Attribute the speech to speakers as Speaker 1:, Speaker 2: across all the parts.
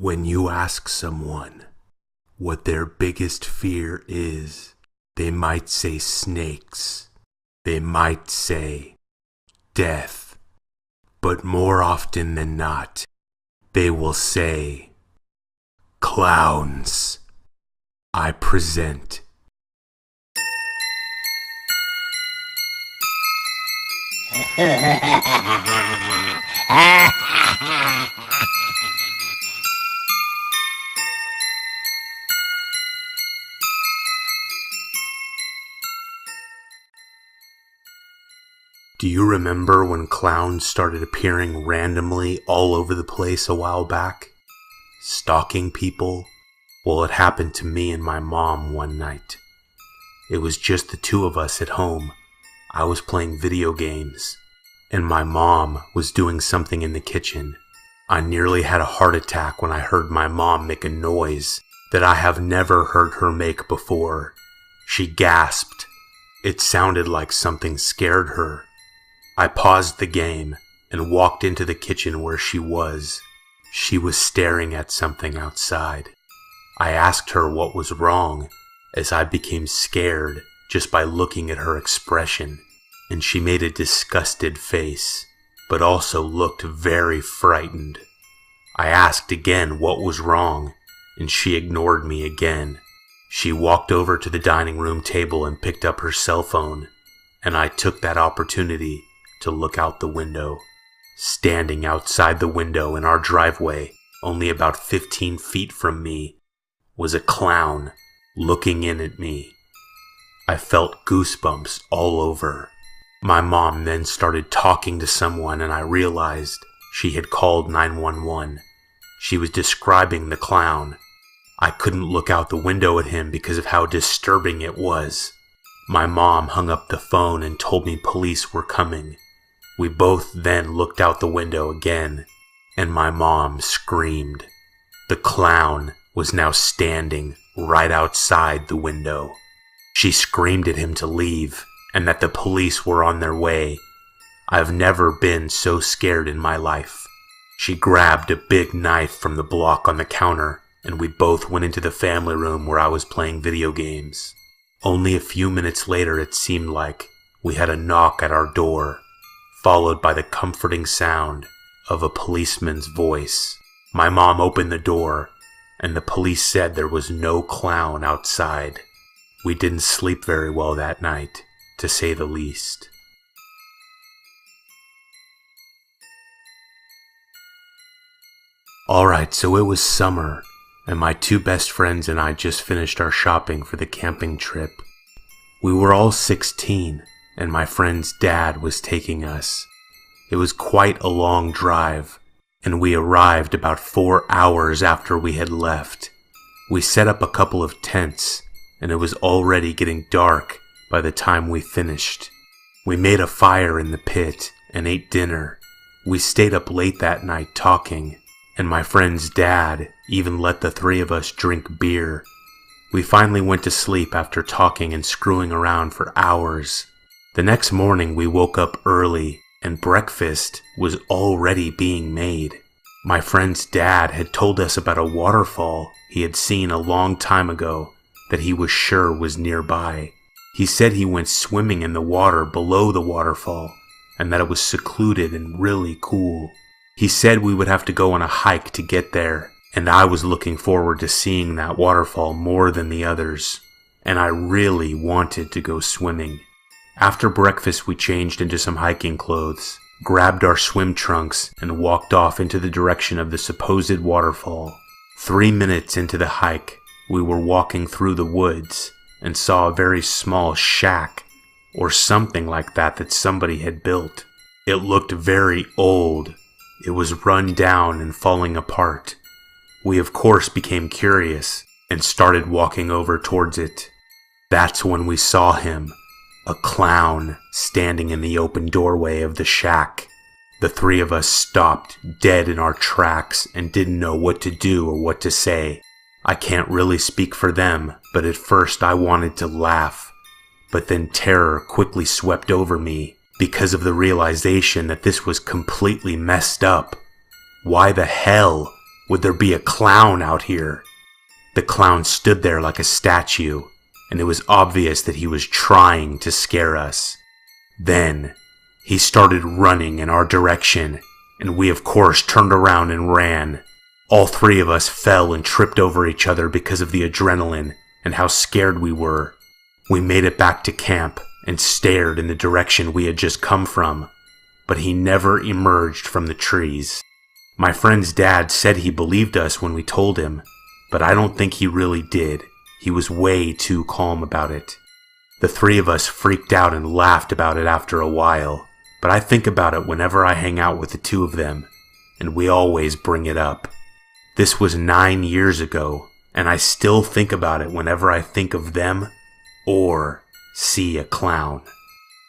Speaker 1: When you ask someone what their biggest fear is, they might say snakes, they might say death, but more often than not, they will say clowns. I present Do you remember when clowns started appearing randomly all over the place a while back? Stalking people? Well, it happened to me and my mom one night. It was just the two of us at home. I was playing video games, and my mom was doing something in the kitchen. I nearly had a heart attack when I heard my mom make a noise that I have never heard her make before. She gasped. It sounded like something scared her. I paused the game and walked into the kitchen where she was. She was staring at something outside. I asked her what was wrong, as I became scared just by looking at her expression, and she made a disgusted face, but also looked very frightened. I asked again what was wrong, and she ignored me again. She walked over to the dining room table and picked up her cell phone, and I took that opportunity to look out the window. Standing outside the window in our driveway, only about 15 feet from me, was a clown looking in at me. I felt goosebumps all over. My mom then started talking to someone, and I realized she had called 911. She was describing the clown. I couldn't look out the window at him because of how disturbing it was. My mom hung up the phone and told me police were coming. We both then looked out the window again, and my mom screamed. The clown was now standing right outside the window. She screamed at him to leave, and that the police were on their way. I've never been so scared in my life. She grabbed a big knife from the block on the counter, and we both went into the family room where I was playing video games. Only a few minutes later, it seemed like, we had a knock at our door, followed by the comforting sound of a policeman's voice. My mom opened the door, and the police said there was no clown outside. We didn't sleep very well that night, to say the least. Alright, so it was summer, and my two best friends and I just finished our shopping for the camping trip. We were all 16, and my friend's dad was taking us. It was quite a long drive, and we arrived about 4 hours after we had left. We set up a couple of tents, and it was already getting dark by the time we finished. We made a fire in the pit and ate dinner. We stayed up late that night talking, and my friend's dad even let the three of us drink beer. We finally went to sleep after talking and screwing around for hours. The next morning we woke up early, and breakfast was already being made. My friend's dad had told us about a waterfall he had seen a long time ago that he was sure was nearby. He said he went swimming in the water below the waterfall, and that it was secluded and really cool. He said we would have to go on a hike to get there, and I was looking forward to seeing that waterfall more than the others, and I really wanted to go swimming. After breakfast, we changed into some hiking clothes, grabbed our swim trunks, and walked off into the direction of the supposed waterfall. 3 minutes into the hike, we were walking through the woods and saw a very small shack, or something like that somebody had built. It looked very old. It was run down and falling apart. We of course became curious and started walking over towards it. That's when we saw him. A clown standing in the open doorway of the shack. The three of us stopped dead in our tracks and didn't know what to do or what to say. I can't really speak for them, but at first I wanted to laugh. But then terror quickly swept over me because of the realization that this was completely messed up. Why the hell Would there be a clown out here? The clown stood there like a statue, and it was obvious that he was trying to scare us. Then, he started running in our direction, and we of course turned around and ran. All three of us fell and tripped over each other because of the adrenaline and how scared we were. We made it back to camp and stared in the direction we had just come from, but he never emerged from the trees. My friend's dad said he believed us when we told him, but I don't think he really did. He was way too calm about it. The three of us freaked out and laughed about it after a while, but I think about it whenever I hang out with the two of them, and we always bring it up. This was 9 years ago, and I still think about it whenever I think of them or see a clown.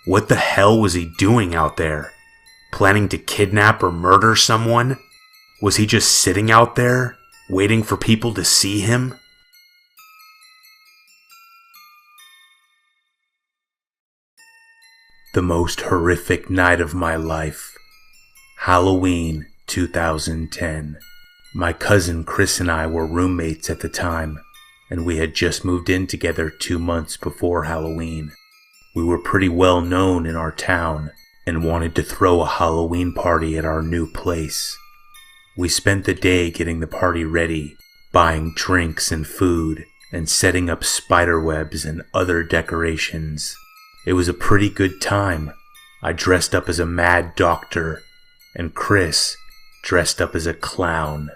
Speaker 1: What the hell was he doing out there? Planning to kidnap or murder someone? Was he just sitting out there, waiting for people to see him? The most horrific night of my life. Halloween 2010. My cousin Chris and I were roommates at the time, and we had just moved in together 2 months before Halloween. We were pretty well known in our town and wanted to throw a Halloween party at our new place. We spent the day getting the party ready, buying drinks and food, and setting up spider webs and other decorations. It was a pretty good time. I dressed up as a mad doctor, and Chris dressed up as a clown.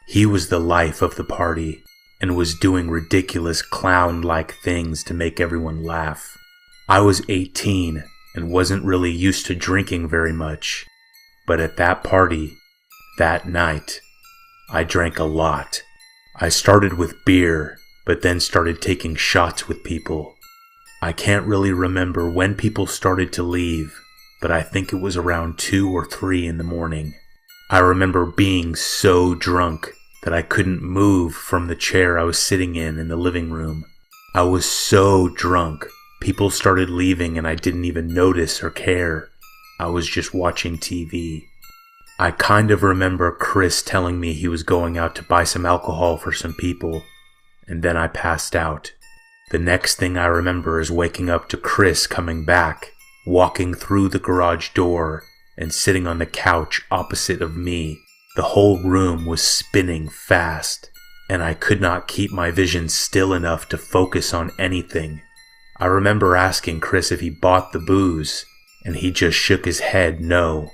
Speaker 1: He was the life of the party, and was doing ridiculous clown-like things to make everyone laugh. I was 18, and wasn't really used to drinking very much, but at that party, that night, I drank a lot. I started with beer, but then started taking shots with people. I can't really remember when people started to leave, but I think it was around 2 or 3 in the morning. I remember being so drunk that I couldn't move from the chair I was sitting in the living room. I was so drunk, people started leaving and I didn't even notice or care. I was just watching TV. I kind of remember Chris telling me he was going out to buy some alcohol for some people, and then I passed out. The next thing I remember is waking up to Chris coming back, walking through the garage door, and sitting on the couch opposite of me. The whole room was spinning fast, and I could not keep my vision still enough to focus on anything. I remember asking Chris if he bought the booze, and he just shook his head no.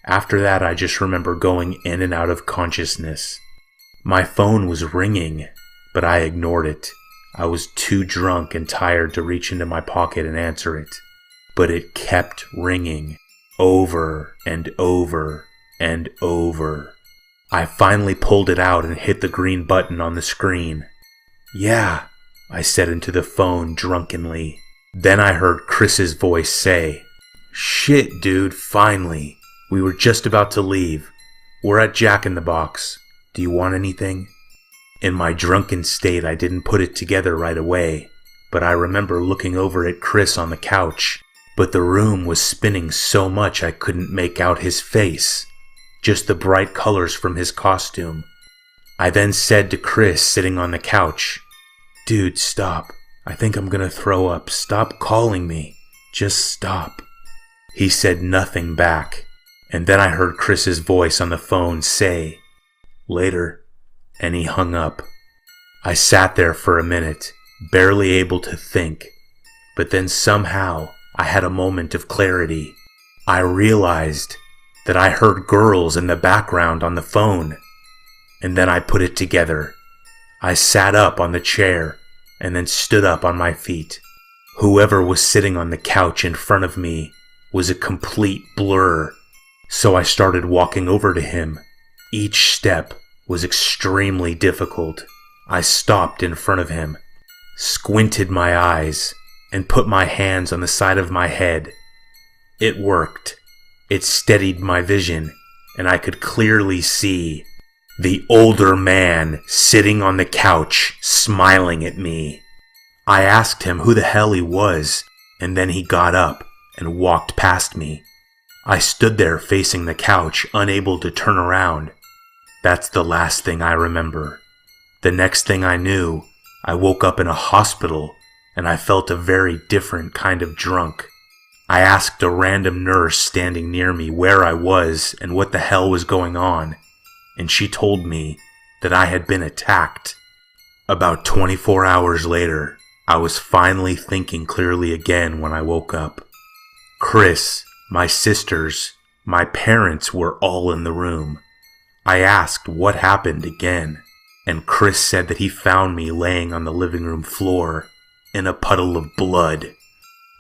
Speaker 1: After that, I just remember going in and out of consciousness. My phone was ringing, but I ignored it. I was too drunk and tired to reach into my pocket and answer it. But it kept ringing, over and over and over. I finally pulled it out and hit the green button on the screen. "Yeah," I said into the phone drunkenly. Then I heard Chris's voice say, "Shit, dude, finally. We were just about to leave. We're at Jack in the Box. Do you want anything?" In my drunken state, I didn't put it together right away, but I remember looking over at Chris on the couch, but the room was spinning so much I couldn't make out his face, just the bright colors from his costume. I then said to Chris sitting on the couch, "Dude, stop. I think I'm gonna throw up. Stop calling me. Just stop." He said nothing back, and then I heard Chris's voice on the phone say, "Later," and he hung up. I sat there for a minute, barely able to think, but then somehow I had a moment of clarity. I realized that I heard girls in the background on the phone, and then I put it together. I sat up on the chair and then stood up on my feet. Whoever was sitting on the couch in front of me was a complete blur, so I started walking over to him. Each step was extremely difficult. I stopped in front of him, squinted my eyes, and put my hands on the side of my head. It worked. It steadied my vision, and I could clearly see the older man sitting on the couch, smiling at me. I asked him who the hell he was, and then he got up and walked past me. I stood there facing the couch, unable to turn around. That's the last thing I remember. The next thing I knew, I woke up in a hospital and I felt a very different kind of drunk. I asked a random nurse standing near me where I was and what the hell was going on, and she told me that I had been attacked. About 24 hours later, I was finally thinking clearly again when I woke up. Chris, my sisters, my parents were all in the room. I asked what happened again, and Chris said that he found me laying on the living room floor in a puddle of blood.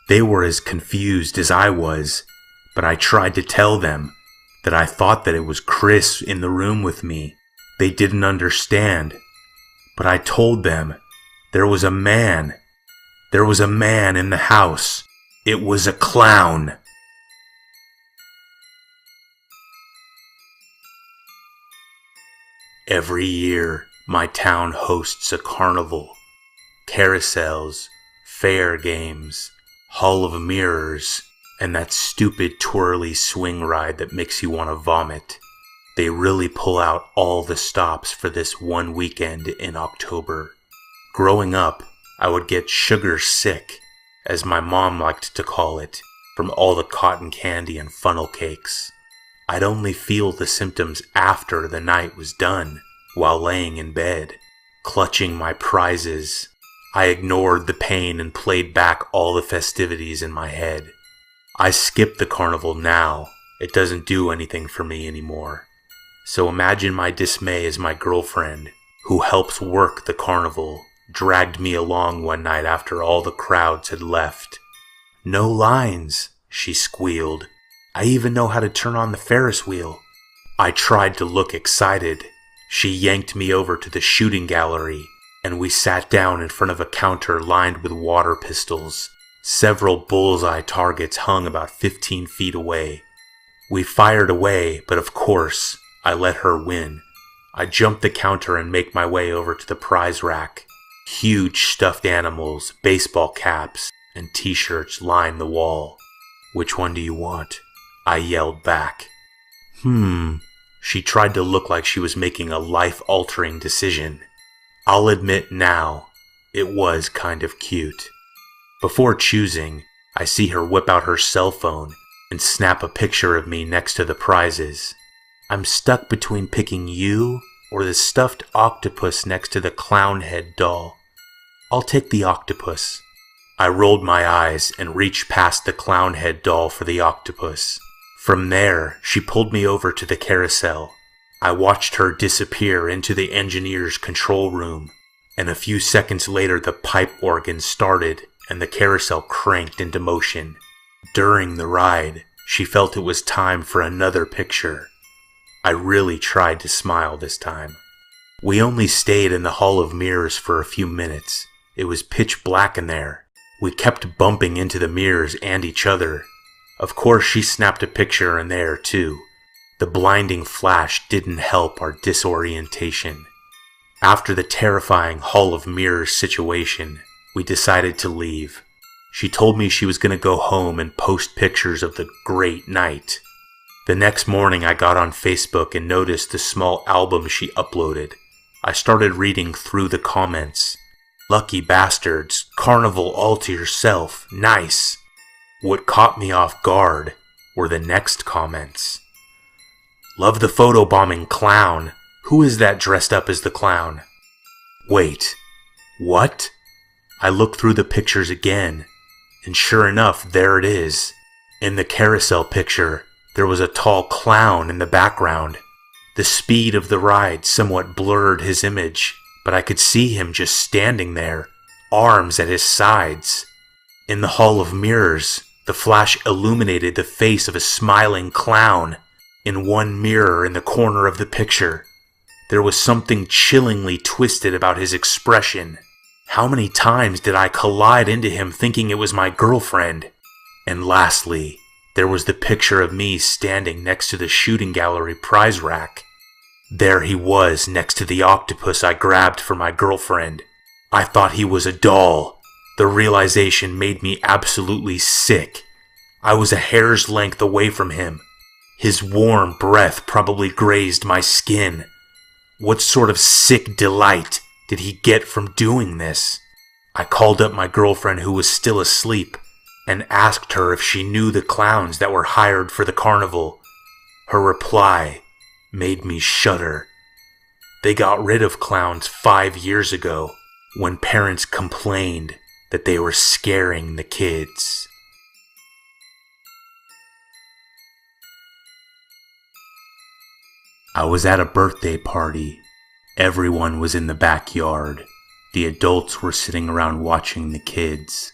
Speaker 1: They were as confused as I was, but I tried to tell them that I thought that it was Chris in the room with me. They didn't understand, but I told them there was a man. There was a man in the house. It was a clown. Every year, my town hosts a carnival. Carousels, fair games, Hall of Mirrors, and that stupid twirly swing ride that makes you want to vomit. They really pull out all the stops for this one weekend in October. Growing up, I would get sugar sick, as my mom liked to call it, from all the cotton candy and funnel cakes. I'd only feel the symptoms after the night was done, while laying in bed, clutching my prizes. I ignored the pain and played back all the festivities in my head. I skip the carnival now. It doesn't do anything for me anymore. So imagine my dismay as my girlfriend, who helps work the carnival, dragged me along one night after all the crowds had left. "No lines," she squealed. "I even know how to turn on the Ferris wheel." I tried to look excited. She yanked me over to the shooting gallery, and we sat down in front of a counter lined with water pistols. Several bullseye targets hung about 15 feet away. We fired away, but of course, I let her win. I jumped the counter and make my way over to the prize rack. Huge stuffed animals, baseball caps, and t-shirts line the wall. "Which one do you want?" I yelled back. She tried to look like she was making a life-altering decision. I'll admit now, it was kind of cute. Before choosing, I see her whip out her cell phone and snap a picture of me next to the prizes. I'm stuck between picking you or the stuffed octopus next to the clown head doll. I'll take the octopus. I rolled my eyes and reached past the clown head doll for the octopus. From there, she pulled me over to the carousel. I watched her disappear into the engineer's control room, and a few seconds later the pipe organ started and the carousel cranked into motion. During the ride, she felt it was time for another picture. I really tried to smile this time. We only stayed in the Hall of Mirrors for a few minutes. It was pitch black in there. We kept bumping into the mirrors and each other. Of course, she snapped a picture in there too. The blinding flash didn't help our disorientation. After the terrifying Hall of Mirrors situation, we decided to leave. She told me she was going to go home and post pictures of the great night. The next morning I got on Facebook and noticed the small album she uploaded. I started reading through the comments. "Lucky bastards, carnival all to yourself, nice." What caught me off guard were the next comments. "Love the photobombing clown. Who is that dressed up as the clown?" Wait, what? I looked through the pictures again, and sure enough, there it is. In the carousel picture, there was a tall clown in the background. The speed of the ride somewhat blurred his image, but I could see him just standing there, arms at his sides. In the Hall of Mirrors, the flash illuminated the face of a smiling clown. In one mirror in the corner of the picture, there was something chillingly twisted about his expression. How many times did I collide into him thinking it was my girlfriend? And lastly, there was the picture of me standing next to the shooting gallery prize rack. There he was next to the octopus I grabbed for my girlfriend. I thought he was a doll. The realization made me absolutely sick. I was a hair's length away from him. His warm breath probably grazed my skin. What sort of sick delight did he get from doing this? I called up my girlfriend, who was still asleep, and asked her if she knew the clowns that were hired for the carnival. Her reply made me shudder. They got rid of clowns 5 years ago when parents complained that they were scaring the kids. I was at a birthday party. Everyone was in the backyard. The adults were sitting around watching the kids,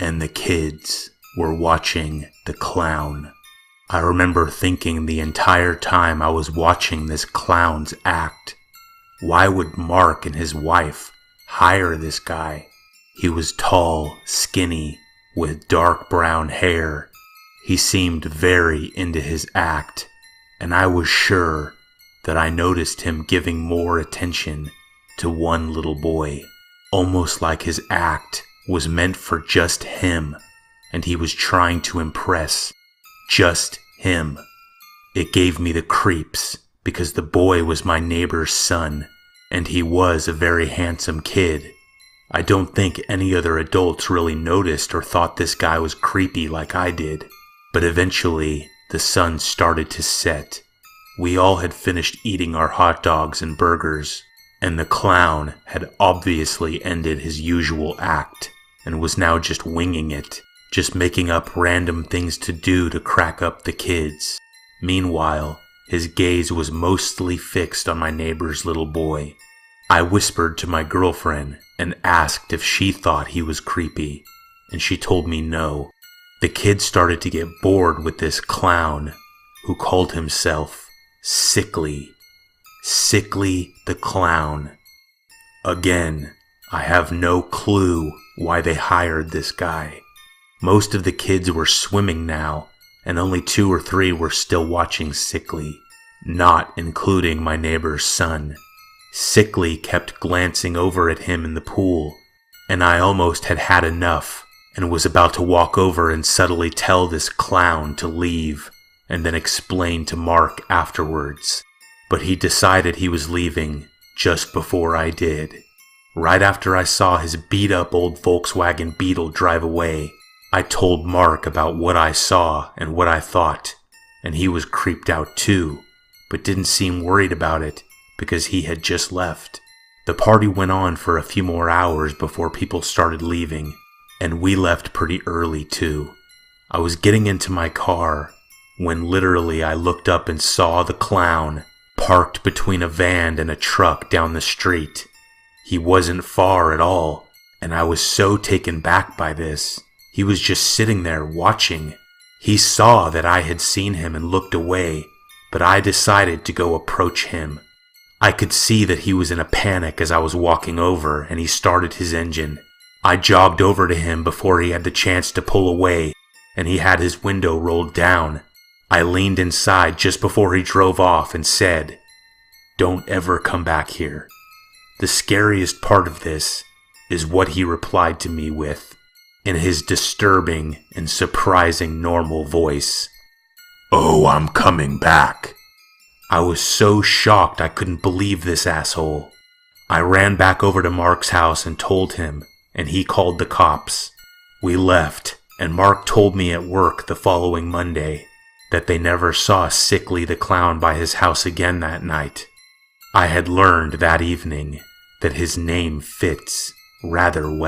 Speaker 1: and the kids were watching the clown. I remember thinking the entire time I was watching this clown's act, why would Mark and his wife hire this guy? He was tall, skinny, with dark brown hair. He seemed very into his act, and I was sure that I noticed him giving more attention to one little boy, almost like his act was meant for just him, and he was trying to impress just him. It gave me the creeps because the boy was my neighbor's son, and he was a very handsome kid. I don't think any other adults really noticed or thought this guy was creepy like I did, but eventually the sun started to set. We all had finished eating our hot dogs and burgers, and the clown had obviously ended his usual act and was now just winging it, just making up random things to do to crack up the kids. Meanwhile, his gaze was mostly fixed on my neighbor's little boy. I whispered to my girlfriend and asked if she thought he was creepy, and she told me no. The kids started to get bored with this clown, who called himself Sickly. Sickly the Clown. Again, I have no clue why they hired this guy. Most of the kids were swimming now, and only 2 or 3 were still watching Sickly, not including my neighbor's son. Sickly kept glancing over at him in the pool, and I almost had had enough and was about to walk over and subtly tell this clown to leave and then explain to Mark afterwards. But he decided he was leaving just before I did. Right after I saw his beat-up old Volkswagen Beetle drive away, I told Mark about what I saw and what I thought, and he was creeped out too, but didn't seem worried about it because he had just left. The party went on for a few more hours before people started leaving, and we left pretty early too. I was getting into my car when literally I looked up and saw the clown parked between a van and a truck down the street. He wasn't far at all, and I was so taken back by this. He was just sitting there watching. He saw that I had seen him and looked away, but I decided to go approach him. I could see that he was in a panic as I was walking over, and he started his engine. I jogged over to him before he had the chance to pull away, and he had his window rolled down. I leaned inside just before he drove off and said, "Don't ever come back here." The scariest part of this is what he replied to me with, in his disturbing and surprising normal voice. "Oh, I'm coming back." I was so shocked I couldn't believe this asshole. I ran back over to Mark's house and told him, and he called the cops. We left, and Mark told me at work the following Monday that they never saw Sickly the Clown by his house again that night. I had learned that evening that his name fits rather well.